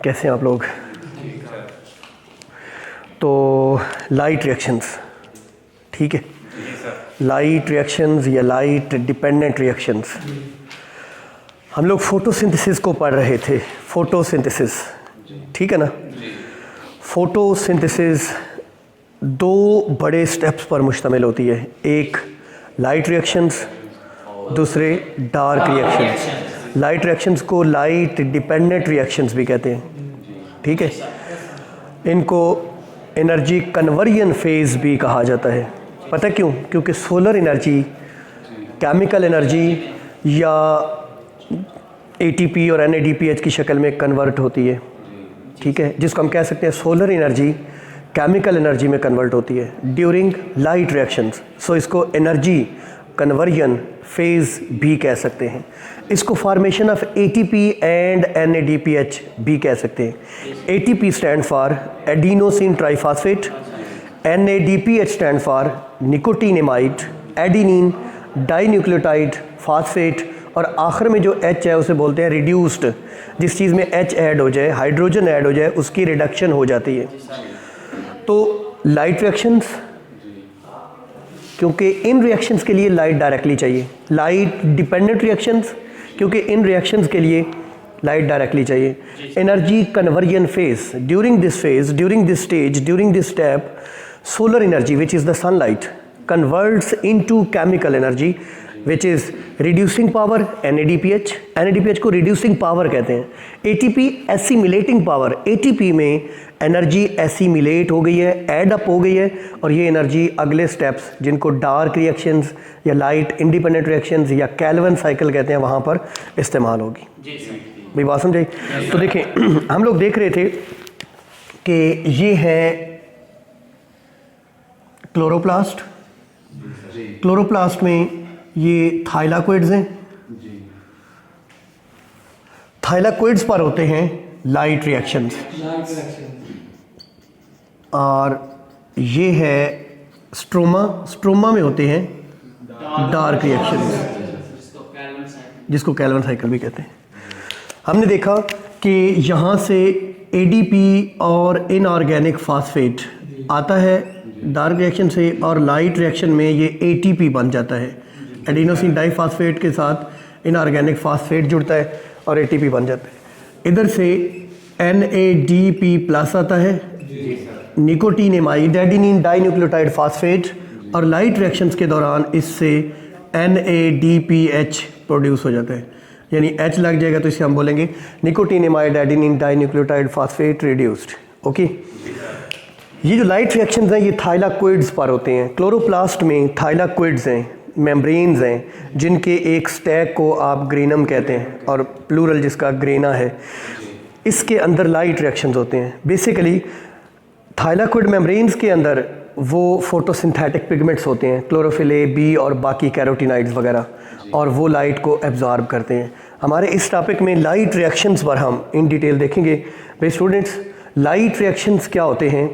कैसे हैं आप लोग? तो लाइट रिएक्शंस, ठीक है, लाइट रिएक्शंस या लाइट डिपेंडेंट रिएक्शंस। हम लोग फोटोसिंथेसिस को पढ़ रहे थे। फोटोसिंथेसिस, ठीक है ना? फोटोसिंथेसिस दो बड़े स्टेप्स पर मुश्तमिल होती है, एक लाइट रिएक्शंस, दूसरे डार्क रिएक्शंस। लाइट रिएक्शंस को लाइट डिपेंडेंट रिएक्शंस भी कहते हैं, ठीक है। इनको एनर्जी कन्वर्जन फेज़ भी कहा जाता है। पता क्यों? क्योंकि सोलर एनर्जी केमिकल एनर्जी या एटीपी और एनएडीपीएच की शक्ल में कन्वर्ट होती है, ठीक है, जिसको हम कह सकते हैं सोलर एनर्जी केमिकल एनर्जी में कन्वर्ट होती है ड्यूरिंग लाइट रिएक्शंस। सो इसको एनर्जी कन्वर्जन फेज़ भी कह सकते हैं। इसको formation of ATP and NADPH भी कह सकते हैं। ATP stand for adenosine triphosphate, NADPH stand for nicotinamide adenine dinucleotide phosphate, और आखिर में जो H है उसे बोलते हैं रिड्यूस्ड। जिस चीज़ में H ऐड हो जाए, हाइड्रोजन ऐड हो जाए, उसकी रिडक्शन हो जाती है। तो लाइट रिएक्शंस, क्योंकि इन रिएक्शंस के लिए लाइट डायरेक्टली चाहिए। लाइट डिपेंडेंट रिएक्शंस, क्योंकि इन रिएक्शंस के लिए लाइट डायरेक्टली चाहिए। Energy conversion phase, during this phase, during this stage, during this step, solar energy which is the sunlight converts into chemical energy which is reducing power NADPH। NADPH को reducing power कहते हैं। ATP assimilating power, ATP में energy assimilate हो गई है, add up हो गई है, और ये एनर्जी अगले स्टेप्स जिनको डार्क रिएक्शंस या लाइट इंडिपेंडेंट रिएक्शंस या कैल्विन साइकिल कहते हैं वहाँ पर इस्तेमाल होगी। भाई बात समझ आई? तो देखें, हम लोग देख रहे थे कि ये है क्लोरोप्लास्ट। क्लोरोप्लास्ट में ये थाइलाकोइड्स हैं। थाइलाकोइड्स पर होते हैं लाइट रिएक्शंस, और ये है स्ट्रोमा। स्ट्रोमा में होते हैं डार्क रिएक्शंस, जिसको कैल्विन साइकिल भी कहते हैं। हमने देखा कि यहाँ से एडीपी और इनऑर्गेनिक फास्फेट आता है डार्क रिएक्शन से, और लाइट रिएक्शन में ये एटीपी बन जाता है। एडिनोसिन डाइफॉस्फेट के साथ इनऑर्गेनिक फास्फेट जुड़ता है और एटीपी बन जाता है। इधर से NADP प्लस आता है, निकोटीनेमाइड एडिनिन डाइन्यूक्लियोटाइड फास्फेट, और लाइट रिएक्शंस के दौरान इससे NADPH प्रोड्यूस हो जाता है। यानी H लग जाएगा तो इसे हम बोलेंगे nicotinamide adenine dinucleotide phosphate reduced. Okay, ये जो लाइट रिएक्शंस हैं ये थाइलाकोइड्स पर होते हैं। क्लोरोप्लास्ट में थाइलाकोइड्स हैं, मेम्ब्रेन्स हैं, जिनके एक स्टैक को आप ग्रेनम कहते हैं और प्लूरल जिसका ग्रेना है। इसके अंदर लाइट रिएक्शंस होते हैं। बेसिकली थाइलाकोइड मेम्ब्रेन्स के अंदर वो फोटोसिंथेटिक पिगमेंट्स होते हैं, क्लोरोफिल A, B और बाकी कैरोटिनाइड्स वगैरह, और वो लाइट को एब्जॉर्ब करते हैं। हमारे इस टॉपिक में लाइट रिएक्शंस पर हम इन डिटेल देखेंगे। भाई स्टूडेंट्स, लाइट रिएक्शंस क्या होते हैं?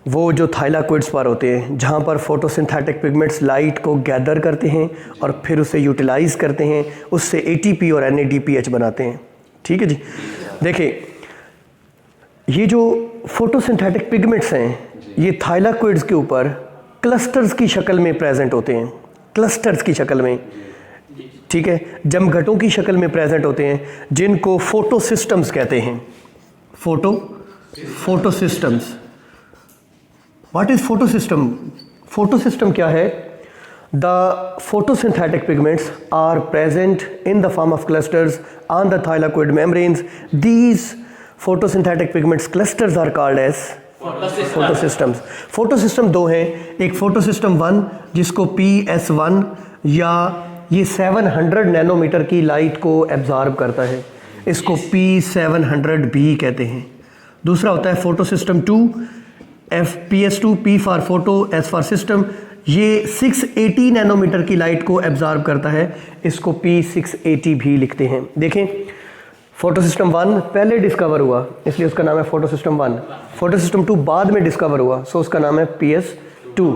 वो जो थाइलाकोइड्स पर होते हैं, जहाँ पर फोटोसिंथेटिक पिगमेंट्स लाइट को गैदर करते हैं और फिर उसे यूटिलाइज़ करते हैं, उससे ATP और NADPH बनाते हैं। ठीक है जी। देखिए, ये जो फोटोसिंथेटिक पिगमेंट्स हैं ये थाइलाकोइड्स के ऊपर क्लस्टर्स की शक्ल में प्रेजेंट होते हैं, क्लस्टर्स की शक्ल में, ठीक है, जमघटों की शक्ल में प्रेजेंट होते हैं, जिनको फोटोसिस्टम्स कहते हैं। फोटोसिस्टम्स। What is photosystem? Photosystem क्या है? The photosynthetic pigments are present in the form of clusters on the thylakoid membranes. These photosynthetic pigments clusters are called as photosystems. Photosystem दो हैं, एक photosystem 1 जिसको PS1 या ये 700 नैनोमीटर की लाइट को एब्जॉर्ब करता है, इसको P700B कहते हैं। दूसरा होता है photosystem 2, PS2, P for photo, S for system, ये 680 नैनोमीटर की लाइट को एब्जॉर्ब करता है, इसको P680 भी लिखते हैं। देखें, फोटोसिस्टम 1 पहले डिस्कवर हुआ इसलिए उसका नाम है फोटोसिस्टम 1, फोटोसिस्टम 2 बाद में डिस्कवर हुआ सो उसका नाम है PS2।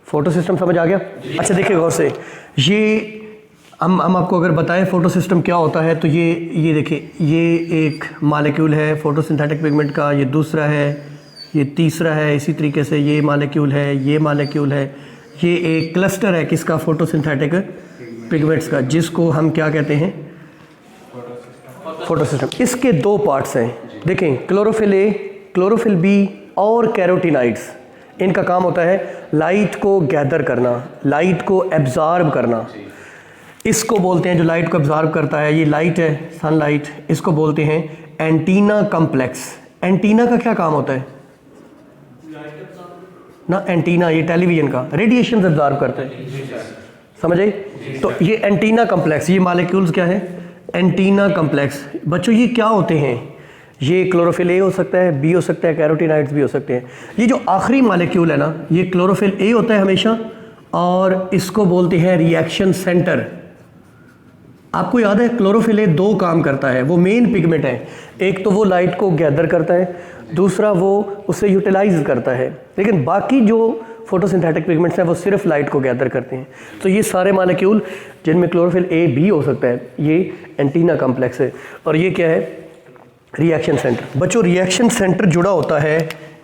फोटोसिस्टम समझ आ गया? अच्छा देखिए गौर से, ये हम आपको अगर बताएं फोटो सिस्टम क्या होता है तो ये देखिए, ये एक मॉलिक्यूल है फोटोसिंथेटिक पिगमेंट का, ये दूसरा है, ये तीसरा है, इसी तरीके से ये मॉलिक्यूल है, ये मॉलिक्यूल है, ये एक क्लस्टर है किसका, फोटोसिंथेटिक पिगमेंट्स का, जिसको हम क्या कहते हैं, फोटो सिस्टम। इसके दो पार्ट्स हैं, देखें, क्लोरोफिल ए, क्लोरोफिल बी और कैरोटीनाइड्स। इनका काम होता है लाइट को गैदर करना, लाइट को एब्जॉर्ब करना। इसको बोलते हैं, जो लाइट को एब्जॉर्ब करता है, ये लाइट है, सनलाइट, इसको बोलते हैं एंटीना कम्प्लेक्स। एंटीना का क्या काम होता है ना, एंटीना ये टेलीविजन का रेडिएशन एब्जॉर्ब करते हैं, समझे? तो ये एंटीना कम्प्लेक्स, ये मॉलिक्यूल्स क्या है, एंटीना कम्प्लेक्स। बच्चों ये क्या होते हैं, ये क्लोरोफिल ए हो सकता है, बी हो सकता है, कैरोटीनाइड्स भी हो सकते हैं। ये जो आखिरी मॉलिक्यूल है ना, ये क्लोरोफिल ए होता है हमेशा, और इसको बोलते हैं रिएक्शन सेंटर। आपको याद है क्लोरोफिल ए दो काम करता है, वो मेन पिगमेंट है, एक तो वो लाइट को गैदर करता है, दूसरा वो उसे यूटिलाइज करता है, लेकिन बाकी जो फोटोसिंथेटिक पिगमेंट्स हैं वो सिर्फ लाइट को गैदर करते हैं। तो ये सारे मॉलिक्यूल जिनमें क्लोरोफिल ए भी हो सकता है, ये एंटीना कम्प्लेक्स है, और ये क्या है, रिएक्शन सेंटर। बच्चों रिएक्शन सेंटर जुड़ा होता है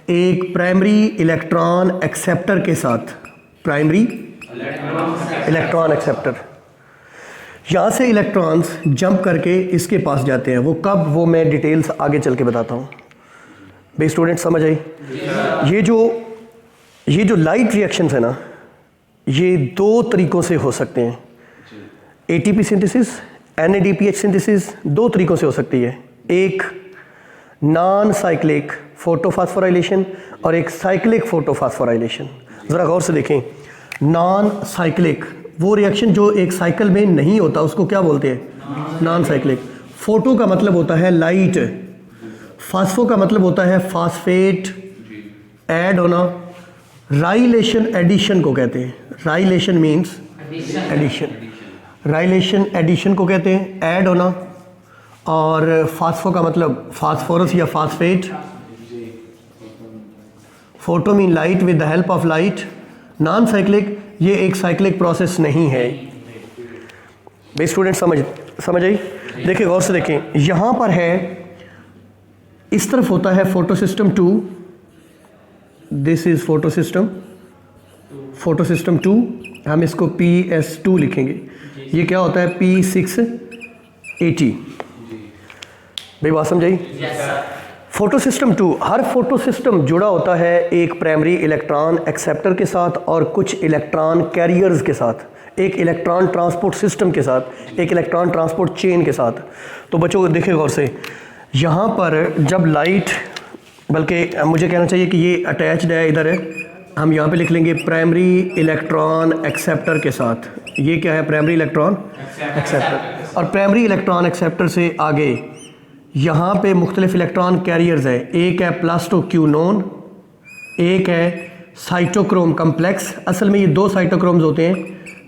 एक प्राइमरी इलेक्ट्रॉन एक्सेप्टर के साथ, प्राइमरी इलेक्ट्रॉन एक्सेप्टर। यहाँ से इलेक्ट्रॉन्स जंप करके इसके पास जाते हैं, वो कब, वो मैं डिटेल्स आगे चल के बताता हूँ। भाई स्टूडेंट समझ आई? ये जो लाइट रिएक्शंस है ना, ये दो तरीक़ों से हो सकते हैं, एटीपी सिंथेसिस, एनएडीपीएच सिंथेसिस, दो तरीक़ों से हो सकती है। एक नॉन साइक्लिक फोटोफॉस्फोराइलेशन और एक साइक्लिक फोटोफॉस्फोराइलेशन। ज़रा गौर से देखें, नॉन साइक्लिक वो रिएक्शन जो एक साइकिल में नहीं होता, उसको क्या बोलते हैं, नॉन साइक्लिक। फोटो का मतलब होता है लाइट, फास्फो का मतलब होता है फास्फेट ऐड होना, राइलेशन एडिशन को कहते हैं, राइलेशन मीन्स एडिशन, राइलेशन एडिशन को कहते हैं ऐड होना, और फास्फो का मतलब फास्फोरस या phosphate, photo mean light with the help of light. Non cyclic ये एक साइक्लिक प्रोसेस नहीं है। भाई स्टूडेंट समझ आई? देखिए गौर से देखें, यहाँ पर है, इस तरफ होता है photo system 2, this is photo system 2, हम इसको PS2 लिखेंगे। ये क्या होता है, P680। भाई बात समझाई? फोटो सिस्टम 2, हर फोटो सिस्टम जुड़ा होता है एक प्राइमरी इलेक्ट्रॉन एक्सेप्टर के साथ और कुछ इलेक्ट्रॉन कैरियर्स के साथ, एक इलेक्ट्रॉन ट्रांसपोर्ट सिस्टम के साथ, एक इलेक्ट्रॉन ट्रांसपोर्ट चेन के साथ। तो बच्चों देखिए गौर से, यहाँ पर जब लाइट, बल्कि मुझे कहना चाहिए कि ये अटैच्ड है, इधर है, हम यहाँ पे लिख लेंगे प्राइमरी इलेक्ट्रॉन एक्सेप्टर के साथ। ये क्या है, प्राइमरी इलेक्ट्रॉन एक्सेप्टर। और प्राइमरी इलेक्ट्रॉन एक्सेप्टर से आगे यहाँ पे मुख्तलिफ इलेक्ट्रॉन कैरियर्स है, एक है प्लास्टोक्यूनोन, एक है साइटोक्रोम कम्प्लेक्स। असल में ये दो साइटोक्रोम्स होते हैं,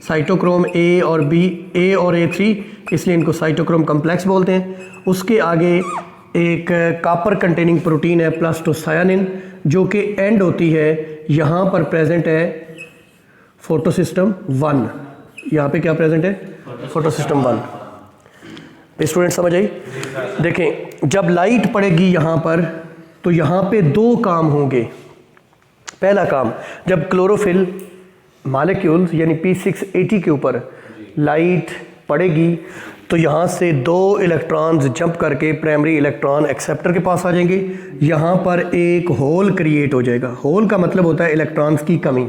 साइटोक्रोम ए और बी, ए और A3, इसलिए इनको साइटोक्रोम कम्प्लेक्स बोलते हैं। उसके आगे एक कॉपर कंटेनिंग प्रोटीन है प्लास्टोसायानिन, जो कि एंड होती है, यहाँ पर प्रेजेंट है फोटो सिस्टम 1। यहाँ पे क्या प्रेजेंट है, फोटो सिस्टम 1। स्टूडेंट समझ आई? देखें, जब लाइट पड़ेगी यहाँ पर, तो यहाँ पे दो काम होंगे। पहला काम, जब क्लोरोफिल मॉलिक्यूल्स यानी P680 के ऊपर लाइट पड़ेगी, तो यहाँ से दो इलेक्ट्रॉन्स जंप करके प्राइमरी इलेक्ट्रॉन एक्सेप्टर के पास आ जाएंगे। यहाँ पर एक होल क्रिएट हो जाएगा। होल का मतलब होता है इलेक्ट्रॉन्स की कमी,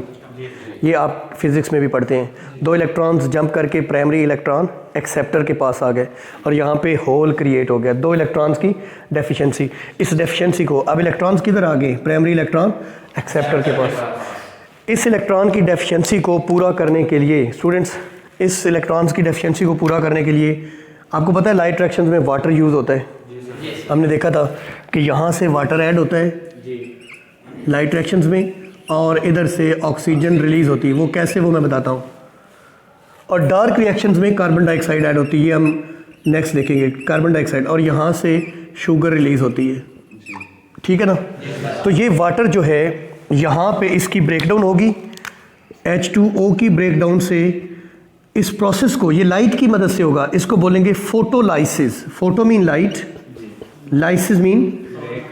ये आप फिज़िक्स में भी पढ़ते हैं। दो इलेक्ट्रॉन्स जंप करके प्राइमरी इलेक्ट्रॉन एक्सेप्टर के पास आ गए और यहाँ पे होल क्रिएट हो गया, दो इलेक्ट्रॉन्स की डेफिशिएंसी। इस डेफिशिएंसी को, अब इलेक्ट्रॉन्स किधर आ गए, प्राइमरी इलेक्ट्रॉन एक्सेप्टर के पास। इस इलेक्ट्रॉन की डेफिशिएंसी को पूरा करने के लिए, स्टूडेंट्स, इस इलेक्ट्रॉन्स की डेफिशिएंसी को पूरा करने के लिए, आपको पता है लाइट रिएक्शंस में वाटर यूज़ होता है। हमने देखा था कि यहाँ से वाटर ऐड होता है लाइट रिएक्शंस में, और इधर से ऑक्सीजन रिलीज़ होती है। वो कैसे, वो मैं बताता हूँ। और डार्क रिएक्शंस में कार्बन डाइऑक्साइड ऐड होती है, ये हम नेक्स्ट देखेंगे, कार्बन डाइऑक्साइड, और यहाँ से शुगर रिलीज़ होती है, ठीक है ना। तो ये वाटर जो है, यहाँ पे इसकी ब्रेकडाउन होगी, H2O की ब्रेकडाउन से इस प्रोसेस को ये लाइट की मदद से होगा, इसको बोलेंगे photolysis. Photo mean light, lysis mean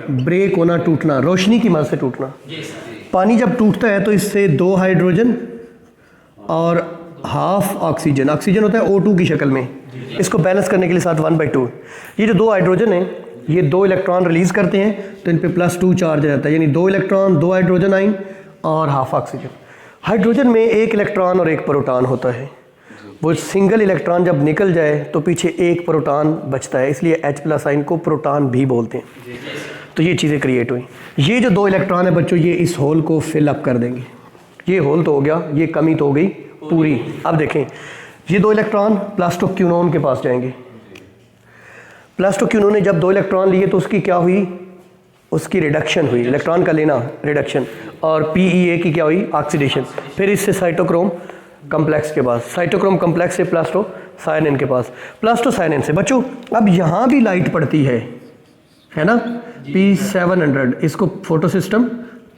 break होना, टूटना, रोशनी की मदद से टूटना। पानी जब टूटता है तो इससे 2 हाइड्रोजन और हाफ ऑक्सीजन, ऑक्सीजन होता है O2 की शक्ल में, इसको बैलेंस करने के लिए साथ 1/2। ये जो 2 हाइड्रोजन हैं ये 2 इलेक्ट्रॉन रिलीज करते हैं तो इन पे +2 चार्ज रहता है, यानी 2 इलेक्ट्रॉन, 2 हाइड्रोजन आइन और हाफ ऑक्सीजन। हाइड्रोजन में 1 इलेक्ट्रॉन और 1 प्रोटॉन होता है। वो सिंगल इलेक्ट्रॉन जब निकल जाए तो पीछे 1 प्रोटॉन बचता है, इसलिए H+ आइन को प्रोटॉन भी बोलते हैं। तो ये चीज़ें क्रिएट हुई। ये जो 2 इलेक्ट्रॉन है बच्चों, ये इस होल को फिल अप कर देंगे। ये होल तो हो गया, ये कमी तो हो गई पूरी। अब देखें, ये 2 इलेक्ट्रॉन प्लास्टोक्यूनोन के पास जाएंगे। प्लास्टोक्यूनोन ने जब 2 इलेक्ट्रॉन लिए तो उसकी क्या हुई, उसकी रिडक्शन हुई, इलेक्ट्रॉन का लेना रिडक्शन, और PeA की क्या हुई, ऑक्सीडेशन। फिर इससे साइटोक्रोम कम्प्लेक्स के पास, साइटोक्रोम कम्प्लेक्स से प्लास्टोसायनिन के पास, प्लास्टोसायनिन से बच्चों अब यहाँ भी लाइट पड़ती है ना, P700, इसको फोटोसिस्टम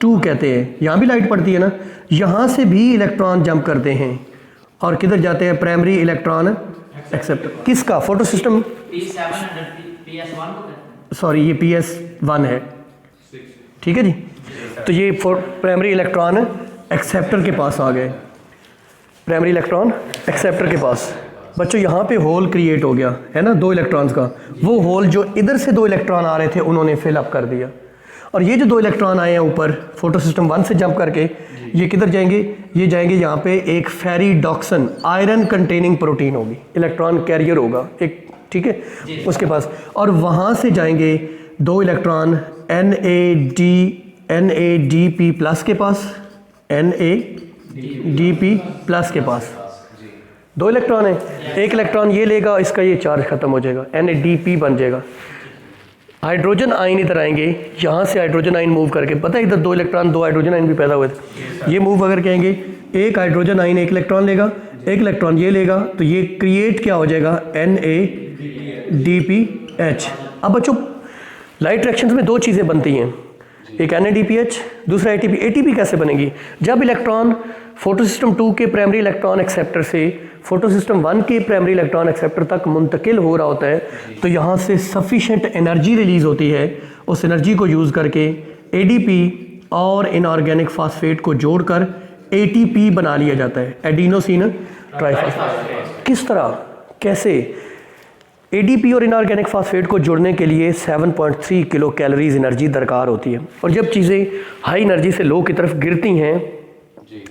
2 कहते हैं। यहाँ भी लाइट पड़ती है ना, यहाँ से भी इलेक्ट्रॉन जंप करते हैं और किधर जाते हैं, प्राइमरी इलेक्ट्रॉन एक्सेप्टर। किसका, फोटोसिस्टम P700 PS1 को कहते हैं। सॉरी ये PS1 है, ठीक है जी। तो ये प्राइमरी इलेक्ट्रॉन एक्सेप्टर के पास आ गए, प्राइमरी इलेक्ट्रॉन एक्सेप्टर के पास। बच्चों यहाँ पे होल क्रिएट हो गया है ना 2 इलेक्ट्रॉन्स का। वो होल जो इधर से 2 इलेक्ट्रॉन आ रहे थे उन्होंने फिल अप कर दिया, और ये जो 2 इलेक्ट्रॉन आए हैं ऊपर फोटोसिस्टम 1 से जंप करके, ये किधर जाएंगे, ये जाएंगे यहाँ पे एक फेरिडॉक्सन आयरन कंटेनिंग प्रोटीन होगी, इलेक्ट्रॉन कैरियर होगा एक, ठीक है, उसके पास। और वहाँ से जाएंगे 2 इलेक्ट्रॉन NADP+ के पास, NADP+ के पास 2 इलेक्ट्रॉन है। 1 इलेक्ट्रॉन ये लेगा, इसका ये चार्ज खत्म हो जाएगा, NADP बन जाएगा। हाइड्रोजन आइन इधर आएंगे, यहाँ से हाइड्रोजन आइन मूव करके, पता है इधर 2 इलेक्ट्रॉन 2 हाइड्रोजन आइन भी पैदा हुए थे, ये मूव अगर कहेंगे 1 हाइड्रोजन आइन 1 इलेक्ट्रॉन लेगा, 1 इलेक्ट्रॉन ये लेगा, तो ये क्रिएट क्या हो जाएगा, NADPH। अब बच्चों लाइट रिएक्शंस में 2 चीज़ें बनती हैं, एक NADPH, दूसरा ATP। ATP कैसे बनेगी, जब इलेक्ट्रॉन फोटोसिस्टम 2 के प्राइमरी इलेक्ट्रॉन एक्सेप्टर से फोटोसिस्टम 1 के प्राइमरी इलेक्ट्रॉन एक्सेप्टर तक मुंतकिल हो रहा होता है, तो यहाँ से सफिशेंट एनर्जी रिलीज होती है। उस एनर्जी को यूज़ करके ADP और इनऑर्गेनिक फास्फेट को जोड़कर ATP बना लिया जाता है, एडिनोसिन ट्राइफॉस्फेट। किस तरह, कैसे, ADP और इनऑर्गेनिक फास्फेट को जोड़ने के लिए 7.3 किलो कैलोरीज एनर्जी दरकार होती है। और जब चीज़ें हाई एनर्जी से लो की तरफ गिरती हैं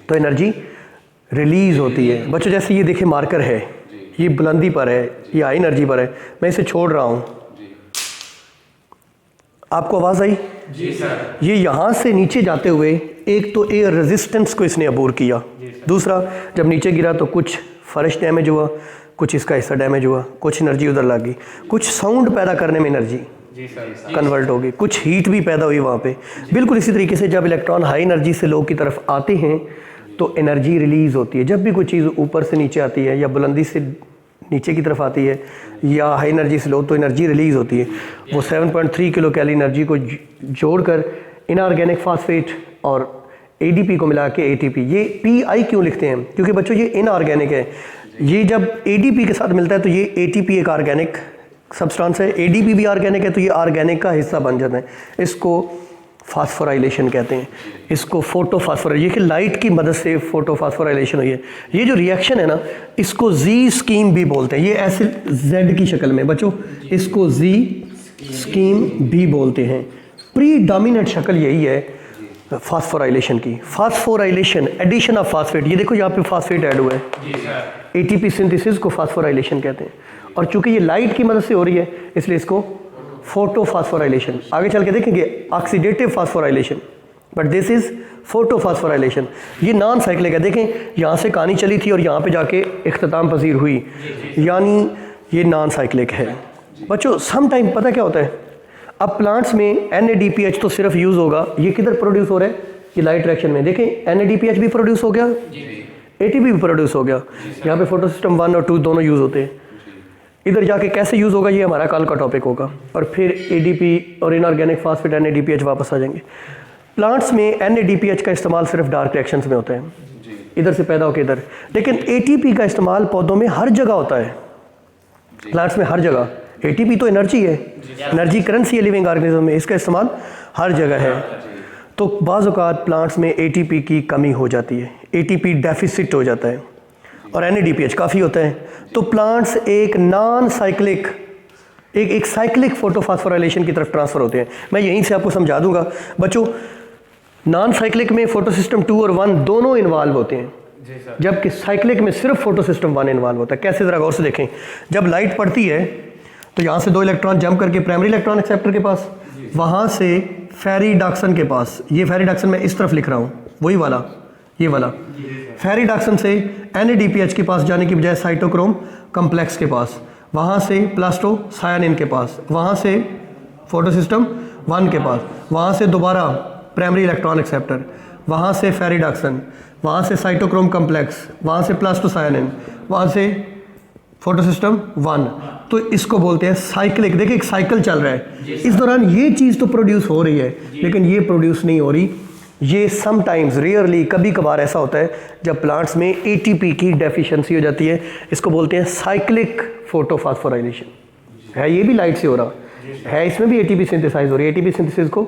तो एनर्जी रिलीज होती है। बच्चों जैसे ये देखें मार्कर है, ये बुलंदी पर है, ये हाई एनर्जी पर है, मैं इसे छोड़ रहा हूँ, आपको आवाज़ आई जी सर। ये यहाँ से नीचे जाते हुए एक तो एयर रेजिस्टेंस को इसने अबूर किया, दूसरा जब नीचे गिरा तो कुछ फर्श डैमेज हुआ, कुछ इसका हिस्सा डैमेज हुआ, कुछ एनर्जी उधर लग गई, कुछ साउंड पैदा करने में एनर्जी कन्वर्ट हो गई, कुछ हीट भी पैदा हुई वहाँ पे। बिल्कुल इसी तरीके से जब इलेक्ट्रॉन हाई एनर्जी से लो की तरफ आते हैं तो एनर्जी रिलीज़ होती है। जब भी कोई चीज़ ऊपर से नीचे आती है या बुलंदी से नीचे की तरफ आती है या हाई एनर्जी से लो, तो एनर्जी रिलीज़ होती है। वो 7.3 किलो कैलोरी एनर्जी को जोड़कर इनऑर्गेनिक फास्फेट और ADP को मिला के ATP, ये PI क्यों लिखते हैं, क्योंकि बच्चों ये इनऑर्गेनिक है। ये जब ADP के साथ मिलता है तो ये ATP एक ऑर्गेनिक सब्सटेंस है, ADP भी ऑर्गेनिक है, तो ये ऑर्गेनिक का हिस्सा बन जाता है। इसको फास्फोराइलेशन कहते हैं, इसको फोटोफास्फोराइलेशन, ये कि लाइट की मदद से फोटोफास्फोराइलेशन हुई है। ये जो रिएक्शन है ना, इसको जी स्कीम भी बोलते हैं। ये ऐसे Z की शक्ल में बच्चों, इसको जी स्कीम भी बोलते हैं। प्रीडोमिनेंट शक्ल यही है फास्फोराइलेशन की। फास्फोराइलेशन, एडिशन ऑफ फास्फेट, ये देखो यहाँ पे फास्फेट ऐड हुआ है, ATP सिंथेसिस को फास्फोराइलेशन कहते हैं। और चूंकि ये लाइट की मदद से हो रही है इसलिए इसको फोटोफास्फोराइलेशन, आगे चल के देखेंगे oxidative phosphorylation, but this is photophosphorylation. ये नॉन साइक्लिक है। देखें यहाँ से कहानी चली थी और यहाँ पे जाके इख्तिताम पजीर हुई, यानी ये नॉन साइक्लिक है। बच्चों सम टाइम पता क्या होता है, अब प्लांट्स में NADPH तो सिर्फ यूज़ होगा, ये किधर प्रोड्यूस हो रहा है, ये लाइट रिएक्शन में। देखें NADPH भी प्रोड्यूस हो गया, ATP भी प्रोड्यूस हो गया, यहाँ पे फोटोसिस्टम 1 और 2 दोनों यूज़ होते हैं। इधर जाके कैसे यूज़ होगा ये हमारा कल का टॉपिक होगा, और फिर ADP और इनऑर्गेनिक फास्फेट NADPH वापस आ जाएंगे। प्लांट्स में NADPH का इस्तेमाल सिर्फ डार्क रिएक्शंस में होता है। इधर से पैदा होकर इधर। लेकिन एटीपी का इस्तेमाल पौधों में हर जगह होता है, प्लांट्स में हर जगह। एटीपी तो एनर्जी है, एनर्जी करेंसी है लिविंग ऑर्गेनिज्म में, इसका इस्तेमाल हर जगह है। तो बाज़ औक़ात प्लांट्स में एटीपी की कमी हो जाती है, एटीपी डेफिसिट हो जाता है और एनएडीपीएच काफ़ी होता है। तो प्लांट्स एक नॉन साइक्लिक एक साइक्लिक फोटोफॉस्फोराइलेशन की तरफ ट्रांसफ़र होते हैं। मैं यहीं से आपको समझा दूंगा बच्चों। नॉन साइक्लिक में फोटोसिस्टम 2 और 1 दोनों इन्वॉल्व होते हैं, जबकि साइक्लिक में सिर्फ फोटोसिस्टम 1 इन्वॉल्व होता है। कैसे, ज़रा गौर से देखें। जब लाइट पड़ती है तो यहाँ से 2 इलेक्ट्रॉन जंप करके प्राइमरी इलेक्ट्रॉन एक्सेप्टर के पास, वहाँ से फेरिडॉक्सन के पास, ये फेरिडॉक्सन मैं इस तरफ लिख रहा हूँ, वही वाला, ये वाला फेरिडॉक्सन से एनएडीपीएच के पास जाने की बजाय साइटोक्रोम कम्प्लेक्स के पास, वहाँ से प्लास्टोसायानिन के पास, वहाँ से फोटोसिस्टम 1 के पास, वहाँ से दोबारा प्राइमरी इलेक्ट्रॉन एक्सेप्टर, वहाँ से फेरिडॉक्सन, वहाँ से साइटोक्रोम कम्प्लेक्स, वहाँ से प्लास्टोसायानिन, वहाँ से फोटोसिस्टम 1। तो इसको बोलते हैं साइक्लिक। देखिए एक साइकिल चल रहा है, इस दौरान ये चीज़ तो प्रोड्यूस हो रही है लेकिन ये प्रोड्यूस नहीं हो रही। ये समटाइम्स, रेयरली, कभी कभार ऐसा होता है जब प्लांट्स में एटीपी की डेफिशिएंसी हो जाती है। इसको बोलते हैं साइक्लिक फोटोफॉस्फोराइलेशन। है ये भी लाइट से हो रहा है, इसमें भी एटीपी सिंथेसाइज हो रही है। एटीपी सिंथेसिस को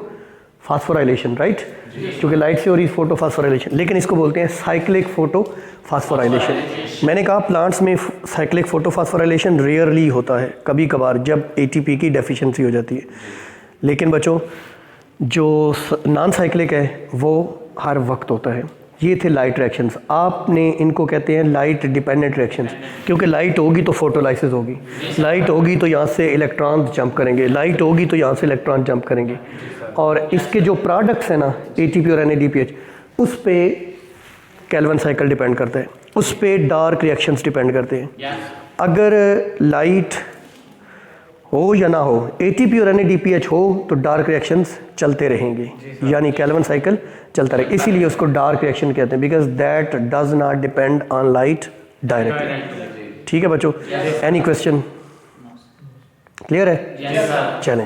फास्फोराइलेशन, राइट, क्योंकि लाइट से हो रही है फोटोफॉस्फोराइलेशन, लेकिन इसको बोलते हैं साइक्लिक फोटोफॉस्फोराइलेशन। मैंने कहा प्लांट्स में साइक्लिक फोटोफॉस्फोराइलेशन रेयरली होता है, कभी कभार जब एटीपी की डेफिशिएंसी हो जाती है। लेकिन बच्चों जो नॉन साइक्लिक है वो हर वक्त होता है। ये थे लाइट रिएक्शंस। आपने इनको कहते हैं लाइट डिपेंडेंट रिएक्शंस, क्योंकि लाइट होगी तो फोटोलाइसिस होगी, लाइट होगी तो यहाँ से इलेक्ट्रॉन जंप करेंगे, लाइट होगी तो यहाँ से इलेक्ट्रॉन जंप करेंगे। और इसके जो प्रोडक्ट्स हैं ना, एटीपी और एनएडीपीएच, उस पे केल्विन साइकिल डिपेंड करता है, उस पे डार्क रिएक्शंस डिपेंड करते हैं। अगर लाइट हो या ना हो, एटीपी और एनएडीपीएच हो तो डार्क रिएक्शंस चलते रहेंगे, यानी केल्विन साइकिल चलता रहे। इसीलिए उसको डार्क रिएक्शन कहते हैं, because that does not depend on light directly. ठीक है बच्चों, एनी क्वेश्चन? क्लियर है? चलें।